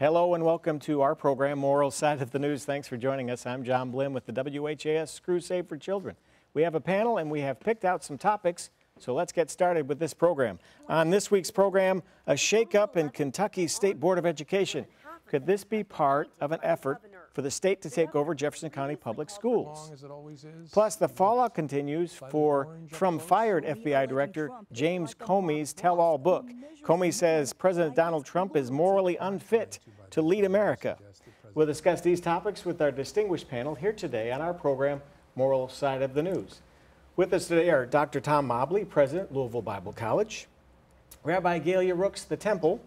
Hello and welcome to our program, Moral Side of the News. Thanks for joining us. I'm John Blim with the WHAS Crusade-For-Children. We have a panel and we have picked out some topics, so let's get started with this program. On this week's program, a shakeup in Kentucky's State Board of Education. Could this be part of an effort for the state to take over Jefferson County Public Schools? Plus, the fallout continues from fired FBI Director James Comey's tell-all book. Comey says President Donald Trump is morally unfit to lead America. We'll discuss these topics with our distinguished panel here today on our program, Moral Side of the News. With us today are Dr. Tom Mobley, President, Louisville Bible College, Rabbi Galia Rooks, the Temple,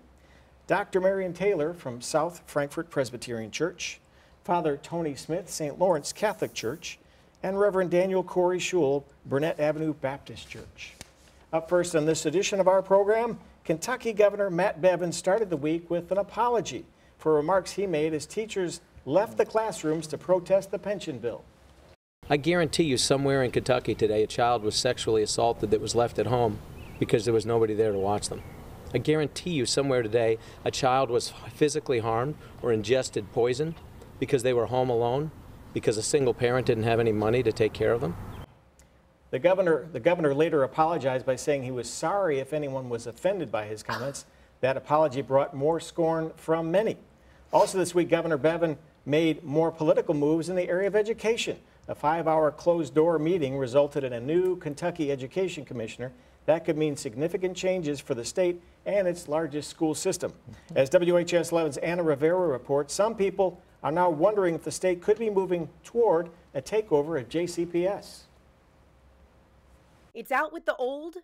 Dr. Marion Taylor from South Frankfort Presbyterian Church, Father Tony Smith, St. Lawrence Catholic Church, and Reverend Daniel Corey Schul, Burnett Avenue Baptist Church. Up first on this edition of our program, Kentucky Governor Matt Bevin started the week with an apology for remarks he made as teachers left the classrooms to protest the pension bill. I guarantee you somewhere in Kentucky today a child was sexually assaulted that was left at home because there was nobody there to watch them. I guarantee you somewhere today a child was physically harmed or ingested poison because they were home alone, because a single parent didn't have any money to take care of them. The governor later apologized by saying he was sorry if anyone was offended by his comments. That apology brought more scorn from many. Also this week, Governor Bevin made more political moves in the area of education. A 5-hour closed-door meeting resulted in a new Kentucky Education Commissioner. That could mean significant changes for the state and its largest school system. As WHS 11's Anna Rivera reports, some people are now wondering if the state could be moving toward a takeover of JCPS. It's out with the old.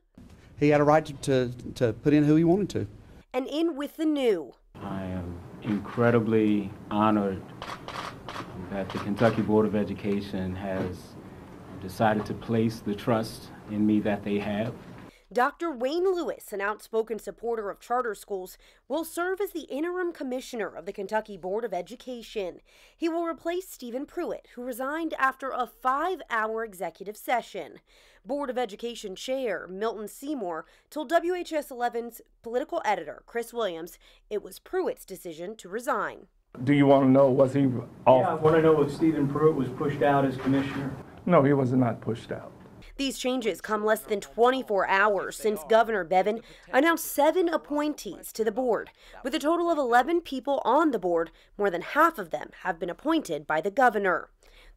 He had a right to put in who he wanted to. And in with the new. I am incredibly honored that the Kentucky Board of Education has decided to place the trust in me that they have. Dr. Wayne Lewis, an outspoken supporter of charter schools, will serve as the interim commissioner of the Kentucky Board of Education. He will replace Stephen Pruitt, who resigned after a 5-hour executive session. Board of Education Chair Milton Seymour told WHS 11's political editor, Chris Williams, it was Pruitt's decision to resign. Do you want to know, was he off? Yeah, I want to know if Stephen Pruitt was pushed out as commissioner. No, he was not pushed out. These changes come less than 24 hours since Governor Bevin announced 7 appointees to the board. With a total of 11 people on the board, more than half of them have been appointed by the governor.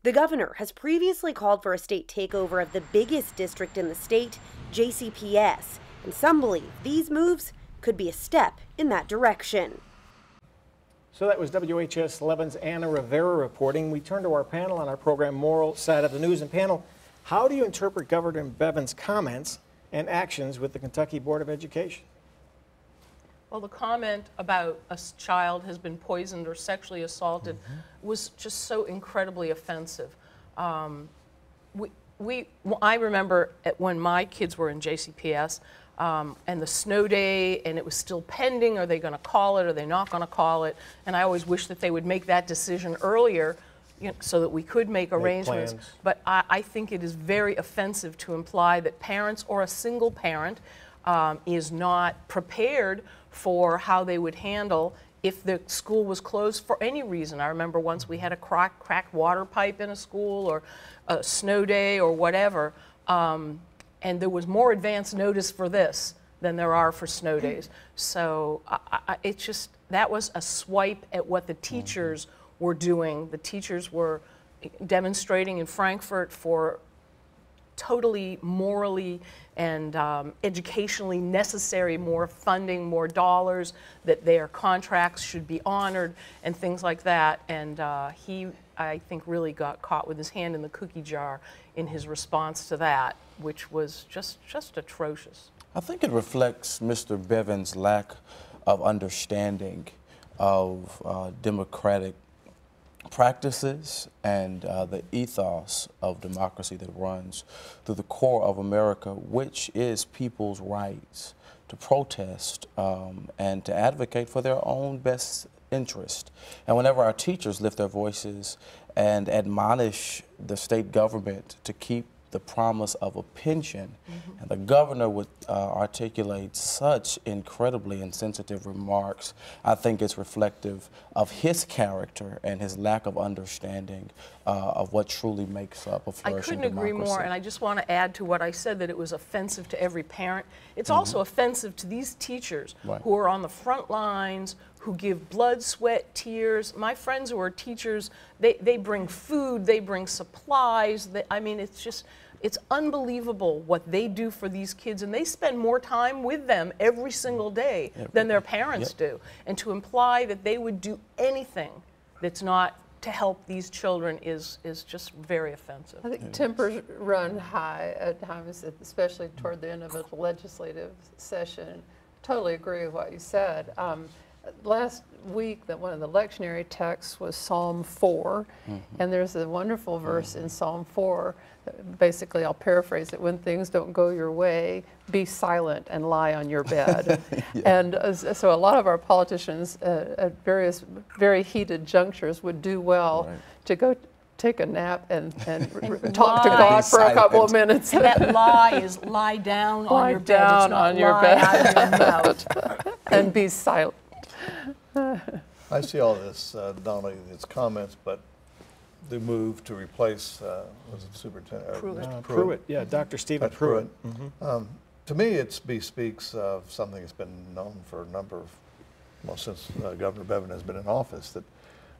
The governor has previously called for a state takeover of the biggest district in the state, JCPS, and some believe these moves could be a step in that direction. So that was WHS 11's Anna Rivera reporting. We turn to our panel on our program, Moral Side of the News. And panel, how do you interpret Governor Bevin's comments and actions with the Kentucky Board of Education? Well, the comment about a child has been poisoned or sexually assaulted was just so incredibly offensive. I remember when my kids were in JCPS and the snow day, and it was still pending. Are they going to call it? Are they not going to call it? And I always wish that they would make that decision earlier, so that we could make arrangements. But I think it is very offensive to imply that parents or a single parent is not prepared for how they would handle if the school was closed for any reason. I remember once we had a cracked water pipe in a school, or a snow day or whatever, and there was more advance notice for this than there are for snow days. So it's just, that was a swipe at what the teachers were doing. The teachers were demonstrating in Frankfort for totally morally and educationally necessary more funding, more dollars, that their contracts should be honored and things like that. And he, I think, really got caught with his hand in the cookie jar in his response to that, which was just atrocious. I think it reflects Mr. Bevin's lack of understanding of democratic practices and the ethos of democracy that runs through the core of America, which is people's rights to protest and to advocate for their own best interest. And whenever our teachers lift their voices and admonish the state government to keep the promise of a pension. And the governor would articulate such incredibly insensitive remarks. I think it's reflective of his character and his lack of understanding of what truly makes up a flourishing I couldn't agree more, and I just want to add to what I said, that it was offensive to every parent. It's also offensive to these teachers who are on the front lines, who give blood, sweat, tears. My friends who are teachers, they bring food, they bring supplies. I mean, it's unbelievable what they do for these kids, and they spend more time with them every single day than their parents do. And to imply that they would do anything that's not to help these children is just very offensive. I think tempers run high at times, especially toward the end of a legislative session. Totally agree with what you said. Last week, that one of the lectionary texts was Psalm 4, and there's a wonderful verse in Psalm 4. Basically, I'll paraphrase it: when things don't go your way, be silent and lie on your bed. And so a lot of our politicians at various very heated junctures would do well to go take a nap and talk to God for a couple of minutes. And that lie is lie down on your bed. Lie It's down not on your lie bed. out of your mouth. And be silent. I see all this, not only his comments, but the move to replace, was it Superintendent? Mr. Pruitt, yeah, Dr. Stephen Pruitt. To me, it bespeaks of something that's been known for a number of, well, since Governor Bevin has been in office, that,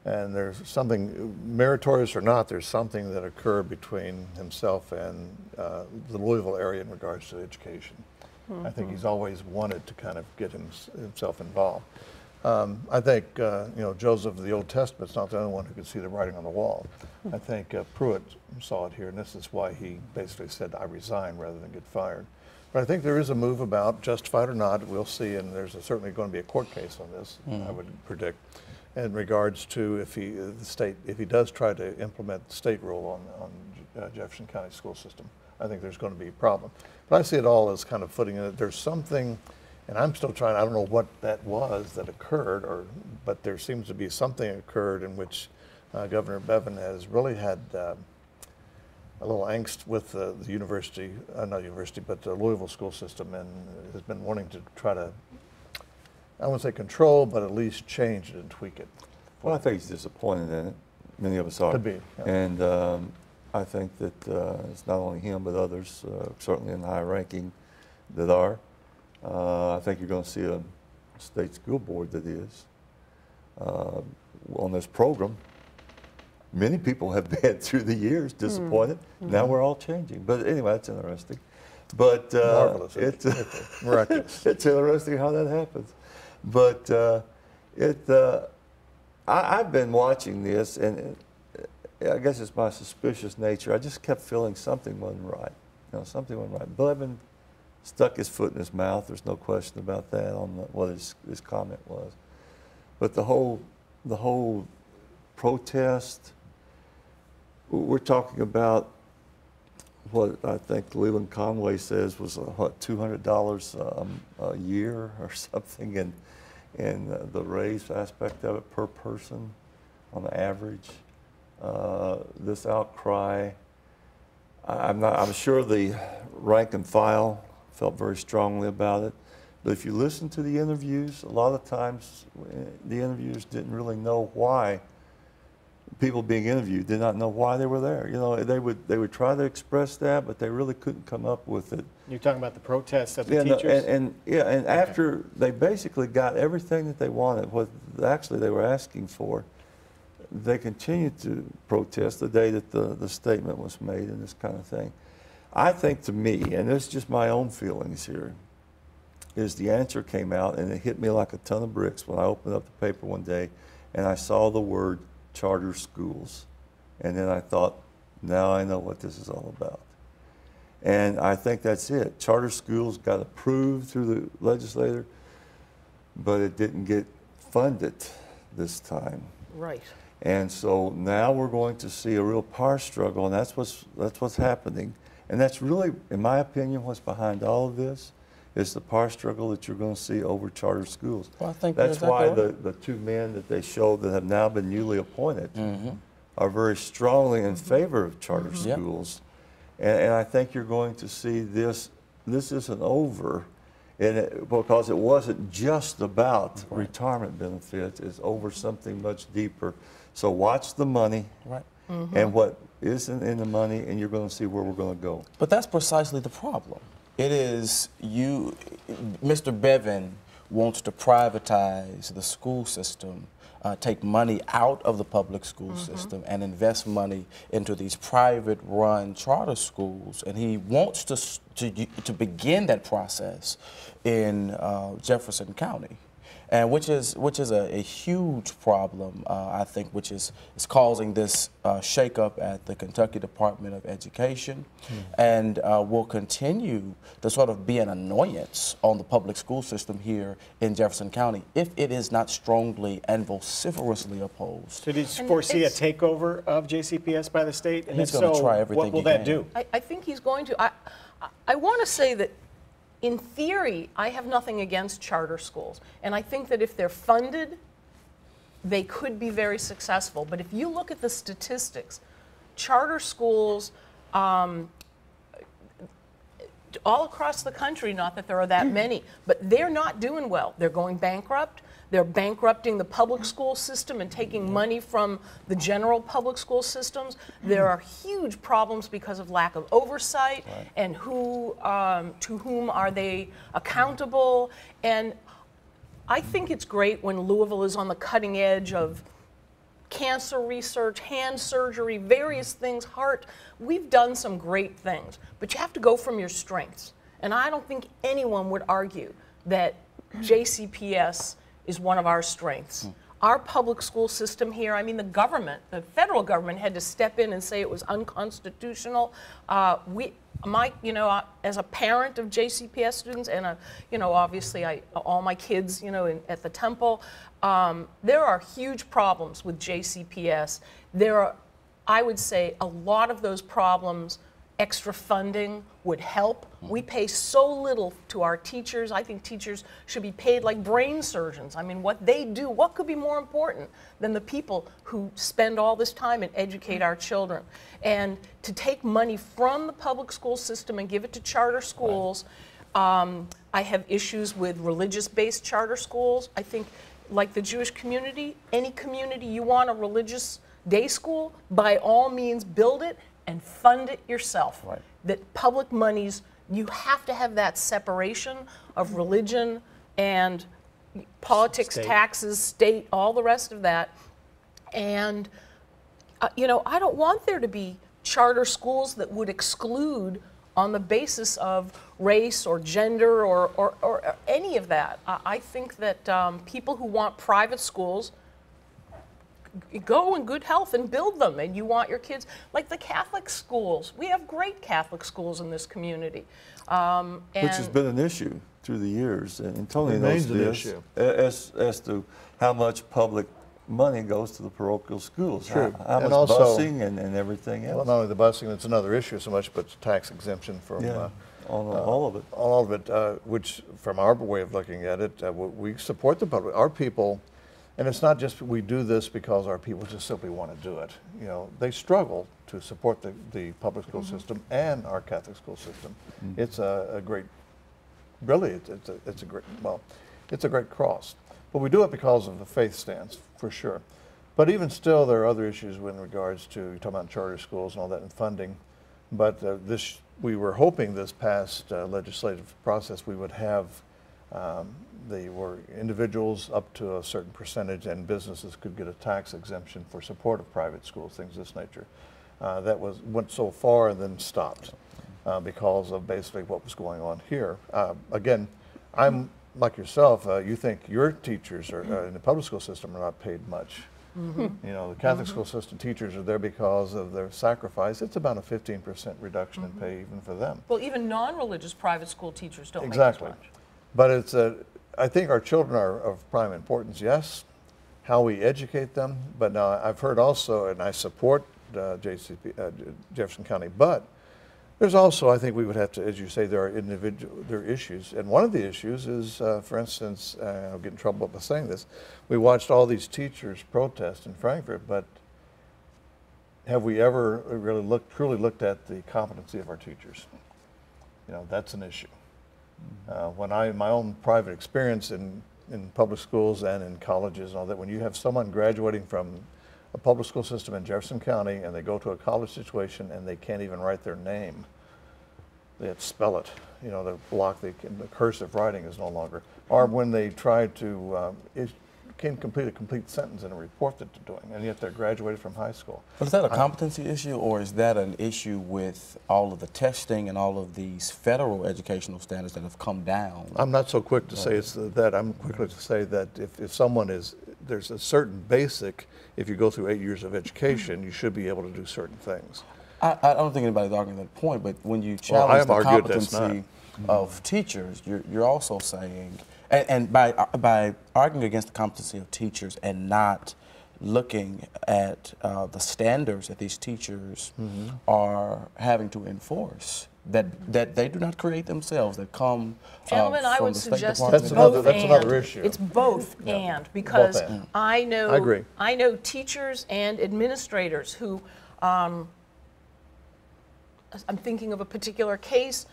and there's something, meritorious or not, there's something that occurred between himself and the Louisville area in regards to education. I think he's always wanted to kind of get himself involved. I think, you know, Joseph of the Old Testament's not the only one who could see the writing on the wall. I think Pruitt saw it here, and this is why he basically said, I resign rather than get fired. But I think there is a move about, justified or not, we'll see, and there's certainly going to be a court case on this, I would predict, in regards to if he does try to implement the state rule on Jefferson County school system. I think there's going to be a problem. But I see it all as kind of footing in it. There's something, and I'm still trying, I don't know what that was that occurred, but there seems to be something occurred in which Governor Bevin has really had a little angst with the university, not university, but the Louisville school system, and has been wanting to try to, I won't say control, but at least change it and tweak it. Well, I think he's disappointed in it. Many of us are. Could be. Yeah. And I think that it's not only him, but others, certainly in the high ranking, that are. I think you're going to see a state school board that is. On this program, many people have been through the years disappointed. Now we're all changing. But anyway, that's interesting. But marvelous. It's miraculous. It's interesting how that happens. But I've been watching this, and I guess it's my suspicious nature. I just kept feeling something wasn't right. You know, something wasn't right. Bevin stuck his foot in his mouth. There's no question about that on what his comment was. But the whole protest, we're talking about what I think Leland Conway says was what, $200 a year or something, and the raise aspect of it per person on the average. This outcry, I'm sure the rank and file felt very strongly about it. But if you listen to the interviews, a lot of times the interviewers didn't really know why people being interviewed did not know why they were there. You know, they would try to express that, but they really couldn't come up with it. You're talking about the protests of the Yeah, teachers? and after they basically got everything that they wanted, what actually they were asking for, they continued to protest the day that the statement was made and this kind of thing. I think, to me, and this is just my own feelings here, is the answer came out and it hit me like a ton of bricks when I opened up the paper one day and I saw the word charter schools. And then I thought, now I know what this is all about. And I think that's it. Charter schools got approved through the legislature, but it didn't get funded this time. Right. And so now we're going to see a real power struggle, and that's what's happening. And that's really, in my opinion, what's behind all of this is the power struggle that you're going to see over charter schools. Well, I think that's why the two men that they showed that have now been newly appointed are very strongly in favor of charter schools. And I think you're going to see this isn't over, because it wasn't just about retirement benefits, it's over something much deeper. So watch the money and what isn't in the money, and you're going to see where we're going to go. But that's precisely the problem. It is Mr. Bevin wants to privatize the school system, take money out of the public school system and invest money into these private-run charter schools, and he wants to begin that process in Jefferson County, and which is a huge problem, I think, which is causing this shakeup at the Kentucky Department of Education, and will continue to sort of be an annoyance on the public school system here in Jefferson County if it is not strongly and vociferously opposed. So do you foresee a takeover of JCPS by the state? And He's if going to so, try everything what will he that can. do? I think he's going to. I want to say that in theory, I have nothing against charter schools. And I think that if they're funded, they could be very successful. But if you look at the statistics, charter schools all across the country, not that there are that many, but they're not doing well. They're going bankrupt. They're bankrupting the public school system and taking money from the general public school systems. There are huge problems because of lack of oversight and to whom are they accountable. And I think it's great when Louisville is on the cutting edge of cancer research, hand surgery, various things, heart. We've done some great things, but you have to go from your strengths. And I don't think anyone would argue that JCPS is one of our strengths. Our public school system here, I mean, the government, the federal government had to step in and say it was unconstitutional. As a parent of JCPS students and, obviously all my kids, at the Temple, there are huge problems with JCPS. There are, I would say, a lot of those problems, extra funding would help. We pay so little to our teachers. I think teachers should be paid like brain surgeons. I mean, what they do, what could be more important than the people who spend all this time and educate our children? And to take money from the public school system and give it to charter schools, I have issues with religious-based charter schools. I think, like the Jewish community, any community you want a religious day school, by all means build it and fund it yourself. That public monies, you have to have that separation of religion and politics, taxes, state, all the rest of that. And, I don't want there to be charter schools that would exclude on the basis of race or gender or any of that. I think that people who want private schools go in good health and build them, and you want your kids, like the Catholic schools. We have great Catholic schools in this community. Which has been an issue through the years, and Tony knows this, as to how much public money goes to the parochial schools. True. How much also, busing and everything else. Well, not only the busing, that's another issue so much, but tax exemption from all of it. All of it, which from our way of looking at it, we support the public. Our people, and it's not just we do this because our people just simply want to do it. They struggle to support the public school system and our Catholic school system. It's a great, really, it's a great cross. But we do it because of the faith stance, for sure. But even still, there are other issues in regards to, you're talking about charter schools and all that and funding. But we were hoping this past legislative process we would have they were individuals up to a certain percentage, and businesses could get a tax exemption for support of private schools, things of this nature. That went so far and then stopped because of basically what was going on here. Again, I'm like yourself. You think your teachers in the public school system are not paid much. The Catholic school system teachers are there because of their sacrifice. It's about a 15% reduction in pay even for them. Well, even non-religious private school teachers don't make as much. But I think our children are of prime importance, yes, how we educate them. But now I've heard also, and I support Jefferson County, but there's also, I think we would have to, as you say, there are issues. And one of the issues is, for instance, I'll get in trouble by saying this, we watched all these teachers protest in Frankfurt, but have we ever really truly looked at the competency of our teachers? You know, that's an issue. In my own private experience in public schools and in colleges and all that, when you have someone graduating from a public school system in Jefferson County and they go to a college situation and they can't even write their name, they have to spell it. You know, the cursive writing is no longer. Or when they try to can't complete a complete sentence in a report that they're doing, and yet they're graduated from high school. But is that a competency issue, or is that an issue with all of the testing and all of these federal educational standards that have come down? I'm not so quick to say it's that. I'm quickly to say that if someone is, there's a certain basic, if you go through 8 years of education, you should be able to do certain things. I don't think anybody's arguing that point, but when you challenge the competency of teachers, you're also saying, and by arguing against the competency of teachers and not looking at the standards that these teachers are having to enforce, that they do not create themselves, that come Gentlemen, I from would the State suggest Department. it's both that's another issue. It's both and, because I know, I agree. I know teachers and administrators who, I'm thinking of a particular case,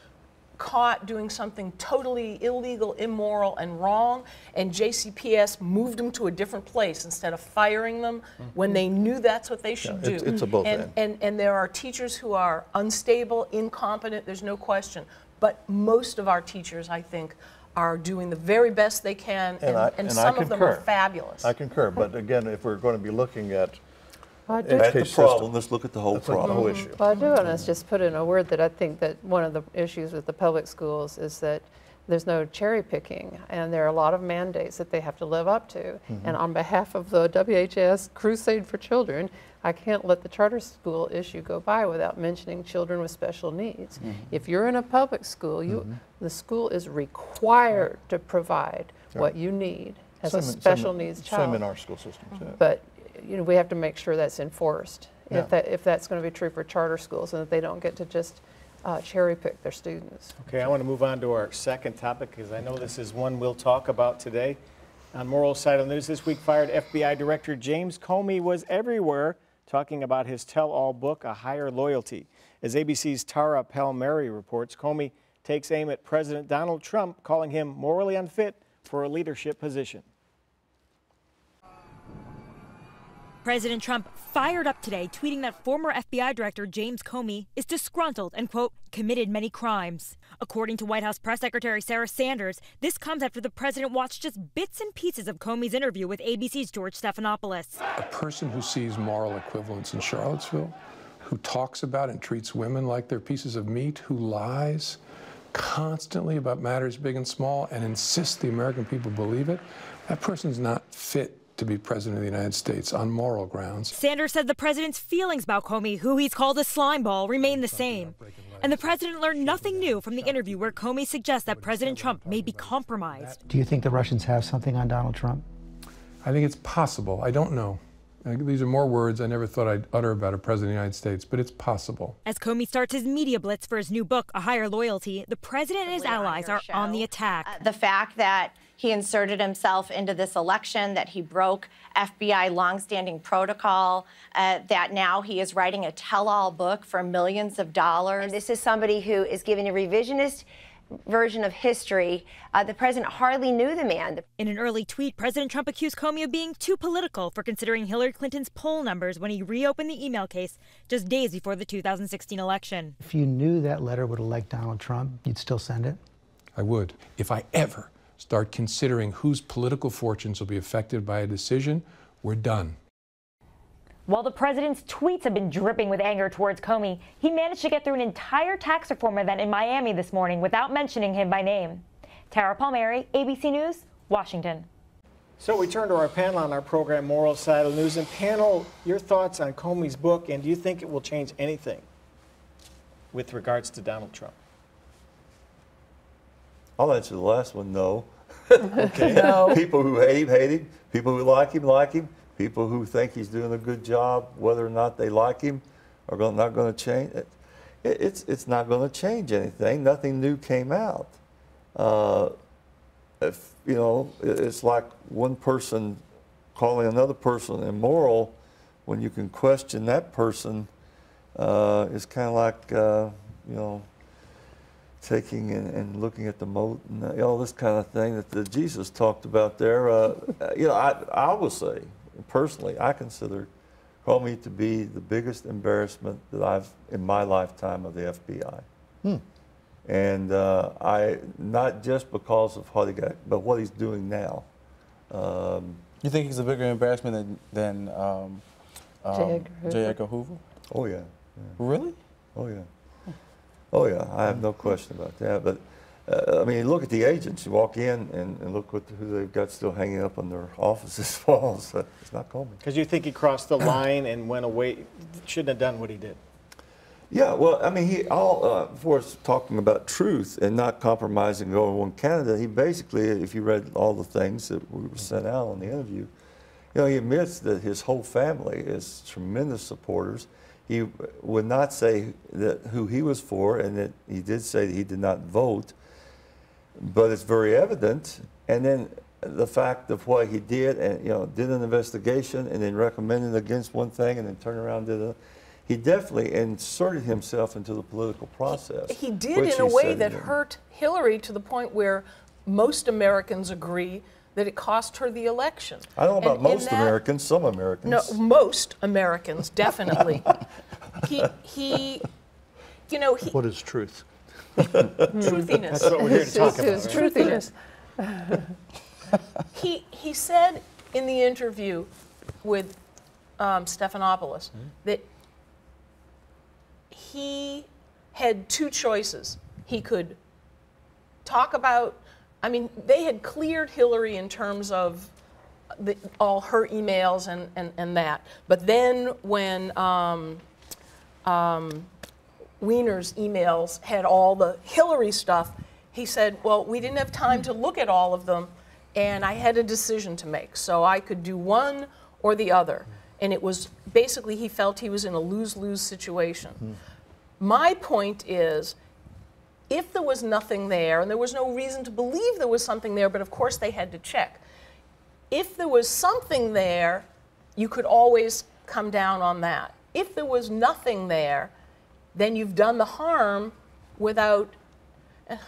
caught doing something totally illegal, immoral, and wrong, and JCPS moved them to a different place instead of firing them when they knew that's what they should do. It's a both and there are teachers who are unstable, incompetent, there's no question, but most of our teachers, I think, are doing the very best they can, and some of them are fabulous. I concur, but again, if we're going to be looking at At the problem, let's look at the whole problem. The whole issue. Well, I do want to just put in a word that I think that one of the issues with the public schools is that there's no cherry picking, and there are a lot of mandates that they have to live up to. And on behalf of the WHS Crusade-For-Children, I can't let the charter school issue go by without mentioning children with special needs. If you're in a public school, the school is required to provide what you need as a special needs child. Same in our school systems. But you know, we have to make sure that's enforced. If that's going to be true for charter schools, and that they don't get to just cherry pick their students. Okay, I want to move on to our second topic, because I know this is one we'll talk about today. On Moral Side of the News this week, fired FBI Director James Comey was everywhere talking about his tell-all book, A Higher Loyalty. As ABC's Tara Palmieri reports, Comey takes aim at President Donald Trump, calling him morally unfit for a leadership position. President Trump fired up today, tweeting that former FBI Director James Comey is disgruntled and, quote, committed many crimes. According to White House Press Secretary Sarah Sanders, this comes after the president watched just bits and pieces of Comey's interview with ABC's George Stephanopoulos. A person who sees moral equivalence in Charlottesville, who talks about and treats women like they're pieces of meat, who lies constantly about matters big and small and insists the American people believe it, that person's not fit to be president of the United States on moral grounds. Sanders said the president's feelings about Comey, who he's called a slimeball, remain the same. And the president learned nothing new from the interview where Comey suggests that President Trump may be compromised. Do you think the Russians have something on Donald Trump? I think it's possible. I don't know. These are more words I never thought I'd utter about a president of the United States, but it's possible. As Comey starts his media blitz for his new book, A Higher Loyalty, the president and his allies are on the attack. The fact that he inserted himself into this election, that he broke FBI longstanding protocol, that now he is writing a tell-all book for millions of dollars. And this is somebody who is giving a revisionist version of history. The president hardly knew the man. In an early tweet, President Trump accused Comey of being too political for considering Hillary Clinton's poll numbers when he reopened the email case just days before the 2016 election. If you knew that letter would elect Donald Trump, you'd still send it? I would. If I ever start considering whose political fortunes will be affected by a decision, we're done. While the president's tweets have been dripping with anger towards Comey, he managed to get through an entire tax reform event in Miami this morning without mentioning him by name. Tara Palmieri, ABC News, Washington. So we turn to our panel on our program, Moral Side of the News. And panel, your thoughts on Comey's book, and do you think it will change anything with regards to Donald Trump? I'll answer the last one, no. Okay. No. People who hate him. People who like him, like him. People who think he's doing a good job, whether or not they like him, are not going to change. It's not going to change anything. Nothing new came out. If, you know, it's like one person calling another person immoral when you can question that person, it's kind of like, you know, taking and looking at the moat and all this kind of thing that Jesus talked about there. You know, I will say, personally, I consider Comey to be the biggest embarrassment that I've, in my lifetime, of the FBI. And not just because of what he got, but what he's doing now. You think he's a bigger embarrassment than J. Edgar Hoover? Oh, yeah. Really? Oh, yeah. Oh, yeah. I have no question about that. But, I mean, look at the agents. You walk in and look who they've got still hanging up on their offices' walls. It's not Comey. Because you think he crossed the line and went away, shouldn't have done what he did. Yeah, well, I mean, for us talking about truth and not compromising over one candidate, he basically, if you read all the things that we were sent out on the interview, you know, he admits that his whole family is tremendous supporters. He would not say that who he was for, and that he did say that he did not vote, but it's very evident. And then the fact of what he did, and you know, did an investigation and then recommended against one thing and then turned around and did a. He definitely inserted himself into the political process. He did in a way that hurt Hillary to the point where most Americans agree that it cost her the election. I don't know about most Americans, some Americans. No, most Americans, definitely. he, you know, he... What is truth? Truthiness. That's what we're here to talk about. His truthiness. He said in the interview with Stephanopoulos that he had two choices. He could talk about, I mean, they had cleared Hillary in terms of all her emails and that. But then when Weiner's emails had all the Hillary stuff, he said, well, we didn't have time to look at all of them, and I had a decision to make. So I could do one or the other. And it was basically, he felt he was in a lose-lose situation. My point is, if there was nothing there, and there was no reason to believe there was something there, but of course they had to check. If there was something there, you could always come down on that. If there was nothing there, then you've done the harm without,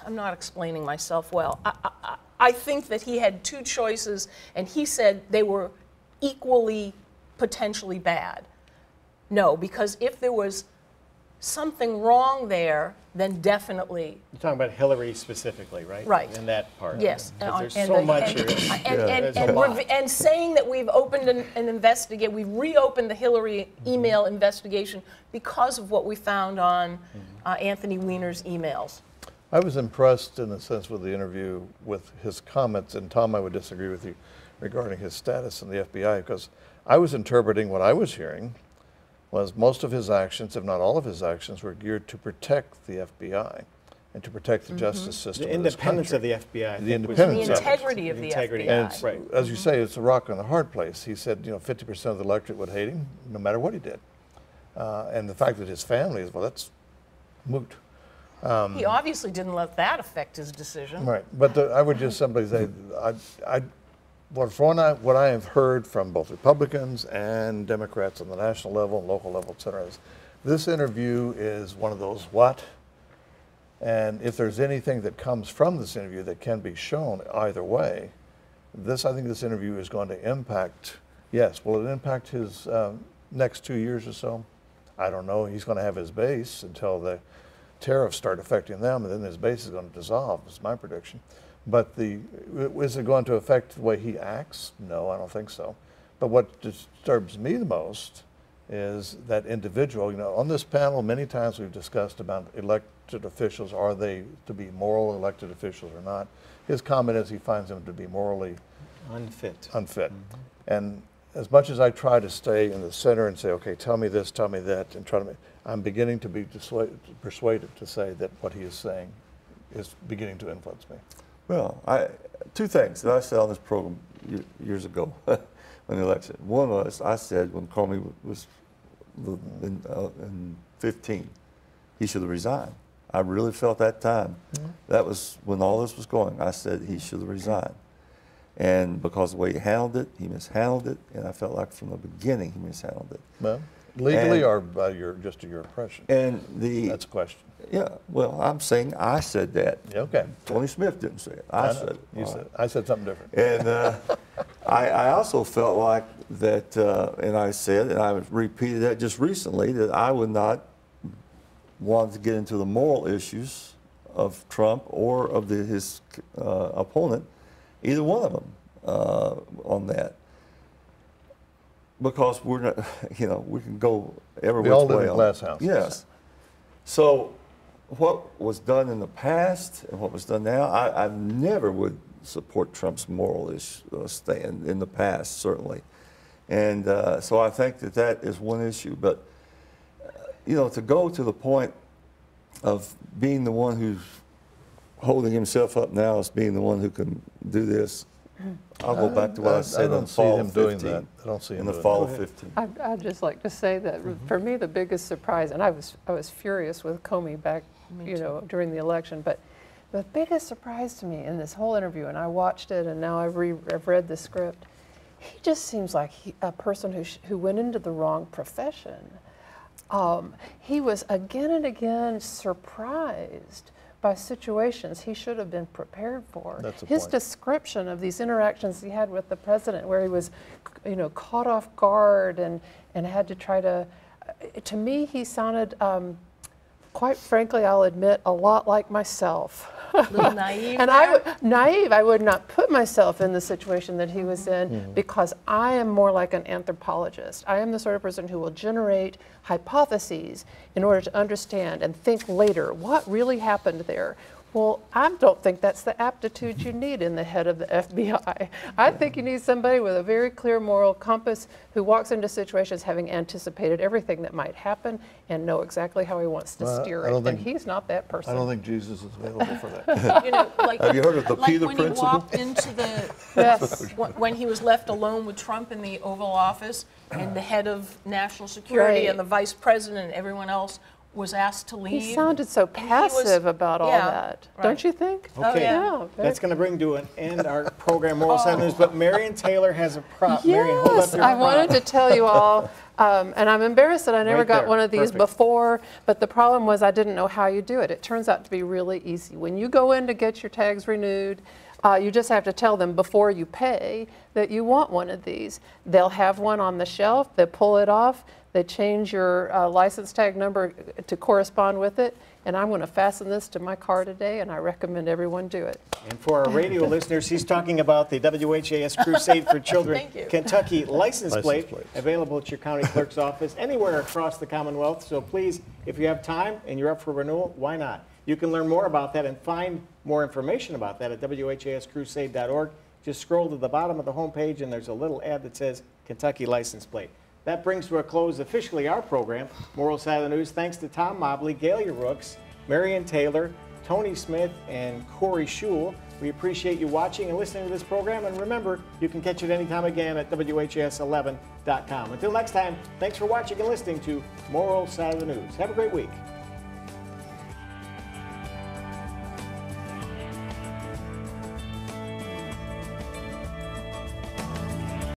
I'm not explaining myself well. I think that he had two choices, and he said they were equally potentially bad. No, because if there was something wrong there, then definitely. You're talking about Hillary specifically, right? Right. In that part. Yes. There's so much here. And saying that we've opened an investigation, we've reopened the Hillary email investigation because of what we found on Anthony Weiner's emails. I was impressed in a sense with the interview with his comments, and Tom, I would disagree with you regarding his status in the FBI, because I was interpreting what I was hearing was most of his actions, if not all of his actions, were geared to protect the FBI and to protect the justice system. The independence of the FBI. The independence, the integrity of the FBI. And right. As you say, it's a rock on the hard place. He said, you know, 50% of the electorate would hate him, no matter what he did. And the fact that his family is, well, that's moot. He obviously didn't let that affect his decision. Right, but I would just simply say, what I have heard from both Republicans and Democrats on the national level and local level, et cetera, is this interview is one of those what? And if there's anything that comes from this interview that can be shown either way, I think this interview is going to impact, yes, will it impact his next 2 years or so? I don't know. He's going to have his base until the tariffs start affecting them, and then his base is going to dissolve, is my prediction. But is it going to affect the way he acts? No, I don't think so. But what disturbs me the most is that individual. You know, on this panel, many times we've discussed about elected officials. Are they to be moral elected officials or not? His comment is he finds them to be morally unfit. And as much as I try to stay in the center and say, okay, tell me this, tell me that, and try to I'm beginning to be persuaded to say that what he is saying is beginning to influence me. Well, two things that I said on this program years ago when the election. One was, I said when Comey was in 15, he should have resigned. I really felt that time. That was when all this was going. I said he should have resigned. And because of the way he handled it, he mishandled it, and I felt like from the beginning he mishandled it. Well, legally or by just your impression? And that's a question. Yeah, well, I'm saying I said that. Okay. Tony Smith didn't say it. I said it. You said it. I said something different. And I also felt like that, and I said, and I repeated that just recently, that I would not want to get into the moral issues of Trump or of his opponent, either one of them, on that. Because we're not, you know, we can go every which way. We all live in glass houses. Yes. So what was done in the past and what was done now, I never would support Trump's moral stand in the past, certainly. And so I think that that is one issue. But, you know, to go to the point of being the one who's holding himself up now as being the one who can do this, I'll go back to what I said in the fall of 15. I don't see him in the doing fall that. of 15. I'd just like to say that for me the biggest surprise, and I was furious with Comey back, you know, during the election, but the biggest surprise to me in this whole interview, and I watched it, and now I've read the script, he just seems like a person who went into the wrong profession. He was again and again surprised by situations he should have been prepared for. His description of these interactions he had with the president, where he was, you know, caught off guard and had to try to me, he sounded, quite frankly, I'll admit, a lot like myself. A little naive. And I would not put myself in the situation that he was in because I am more like an anthropologist. I am the sort of person who will generate hypotheses in order to understand and think later what really happened there. Well, I don't think that's the aptitude you need in the head of the FBI. I think you need somebody with a very clear moral compass who walks into situations having anticipated everything that might happen and know exactly how he wants to steer it. And he's not that person. I don't think Jesus is available for that. You know, like, have you heard of the Peter when principle? He walked into the, when he was left alone with Trump in the Oval Office, and the head of national security and the vice president and everyone else was asked to leave. He sounded so passive about all that, don't you think? Okay, that's going to bring to an end our program, Moral Side News, but Marion Taylor has a prop. Marion, hold up your I wanted to tell you all, and I'm embarrassed that I never got one of these before, but the problem was I didn't know how you do it. It turns out to be really easy. When you go in to get your tags renewed, you just have to tell them before you pay that you want one of these. They'll have one on the shelf, they pull it off, they change your license tag number to correspond with it, and I'm going to fasten this to my car today, and I recommend everyone do it. And for our radio listeners, he's talking about the WHAS Crusade-For-Children Kentucky license plate, available at your county clerk's office anywhere across the Commonwealth. So please, if you have time and you're up for renewal, why not? You can learn more about that and find more information about that at WHAScrusade.org. Just scroll to the bottom of the homepage, and there's a little ad that says Kentucky license plate. That brings to a close officially our program, Moral Side of the News. Thanks to Tom Mobley, Galia Rooks, Marion Taylor, Tony Smith, and Corey Schul. We appreciate you watching and listening to this program. And remember, you can catch it anytime again at WHAS11.com. Until next time, thanks for watching and listening to Moral Side of the News. Have a great week.